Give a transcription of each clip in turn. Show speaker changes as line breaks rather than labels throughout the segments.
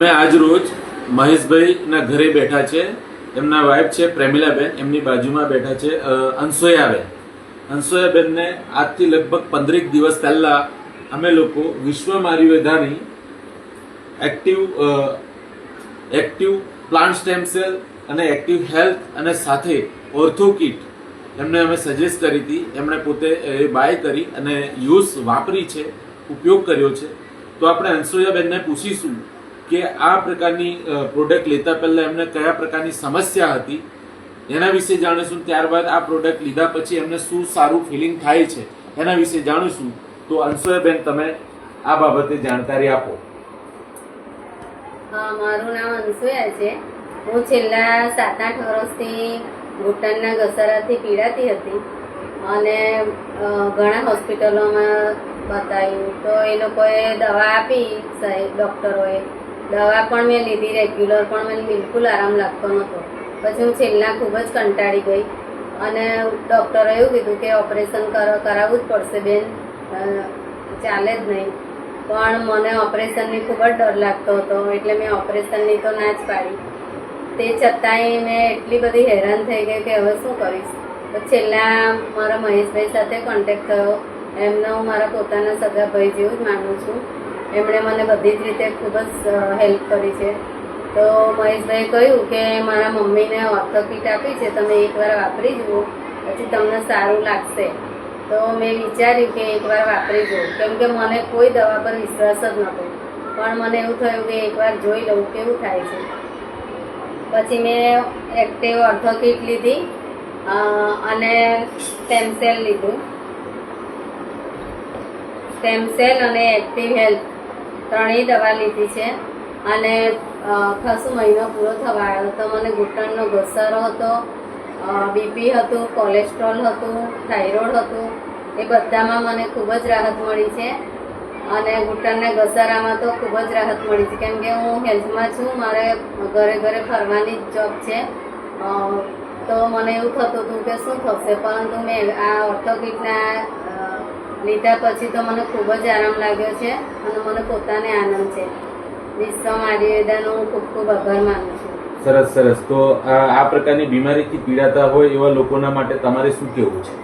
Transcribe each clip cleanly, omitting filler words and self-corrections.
અમે આજ રોજ મહેશભાઈના ઘરે બેઠા છે. એમના વાઇફ છે પ્રેમિલાબેન, એમની બાજુમાં બેઠા છે અંસોયાબેન. અંસોયાબેનને આજથી લગભગ 15 દિવસ પહેલા અમે લોકો વિશ્વ આયુર્વેદાની એક્ટિવ પ્લાન્ટ સ્ટેમ સેલ અને એક્ટિવ હેલ્થ અને સાથે ઓર્થો કિટ એમને અમે સજેસ્ટ કરી હતી. એમણે પોતે બાય કરી અને વાપરી છે, ઉપયોગ કર્યો છે. તો આપણે અંસોયાબેનને પૂછીશું કે આ પ્રકારની પ્રોડક્ટ લેતા પહેલા એમને કયા પ્રકારની સમસ્યા હતી એના વિશે જાણીશું. ત્યારબાદ આ પ્રોડક્ટ લીધા પછી એમને શું સારું ફિલિંગ થાય છે એના વિશે જાણીશું. તો અંસોયાબેન, તમે આ બાબતે જાણકારી આપો.
હા, મારું નામ અંસોયા છે. હું છેલ્લા 7-8 વર્ષથી ઘૂંટણના ઘસારાથી પીડાતી હતી અને ઘણા હોસ્પિટલોમાં બતાવ્યું તો એ લોકોએ દવા આપી. ડૉક્ટરોએ દવા પણ મેં લીધી, રેગ્યુલર, પણ મને બિલકુલ આરામ લાગતો નહોતો. પછી હું છેલ્લા ખૂબ જ કંટાળી ગઈ અને ડૉક્ટરે એવું કીધું કે ઓપરેશન કરાવવું જ પડશે બેન, ચાલે જ નહીં. પણ મને ઓપરેશનની ખૂબ જ ડર લાગતો હતો એટલે મેં ઓપરેશનની તો ના જ પાડી. તે છતાંય મેં એટલી બધી હેરાન થઈ ગઈ કે હવે શું કરીશ. તો છેલ્લા મારા મહેશભાઈ સાથે કોન્ટેક્ટ થયો. એમને હું મારા પોતાના સગા ભાઈ જેવું જ માનું છું. એમણે મને બધી જ રીતે ખૂબ જ હેલ્પ કરી છે. તો મહેશભાઈએ કહ્યું કે મારા મમ્મીને ઓર્થો કિટ આપી છે, તમે એકવાર વાપરી જુઓ, પછી તમને સારું લાગશે. તો મેં વિચાર્યું કે એકવાર વાપરી જુઓ, કેમ કે મને કોઈ દવા પર વિશ્વાસ જ નહોતો. પણ મને એવું થયું કે એકવાર જોઈ લઉં કેવું થાય છે. પછી મેં એક્ટિવ ઓર્થો કિટ લીધી અને સ્ટેમ સેલ લીધું. સ્ટેમ સેલ અને એક્ટિવ હેલ્થ ત્રણેય દવા લીધી છે અને ખાસો મહિનો પૂરો થવા આવ્યો તો મને ઘૂંટણનો ઘસારો હતો, બીપી હતું, કોલેસ્ટ્રોલ હતું, થાઇરોઇડ હતું. એ બધામાં મને ખૂબ જ રાહત મળી છે અને ઘૂંટણના ઘસારામાં તો ખૂબ જ રાહત મળી છે, કેમ કે હું હેલ્થમાં છું. મારે ઘરે ઘરે ફરવાની જ જોબ છે. તો મને એવું થતું હતું કે શું થશે, પરંતુ મેં આ ઓર્થો કિટના લીધા પછી તો મને ખૂબ જ આરામ લાગ્યો છે અને મને પોતાને આનંદ છે. વિશ્વ આયુર્વેદાનો હું ખૂબ ખૂબ આભાર માનું છું.
સરસ સરસ. તો આ પ્રકારની બીમારીથી પીડાતા હોય એવા લોકોના માટે તમારે શું કહેવું છે?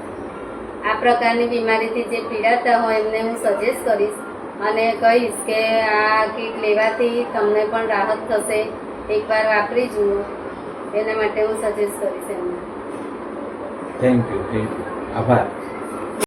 આ પ્રકારની બીમારીથી જે પીડાતા હોય એમને હું સજેસ્ટ કરીશ અને કહીશ કે આ કીટ લેવાથી તમને પણ રાહત થશે. એકવાર વાપરી જુઓ, એના માટે હું સજેસ્ટ કરીશ એમને.
Thank you. આભાર.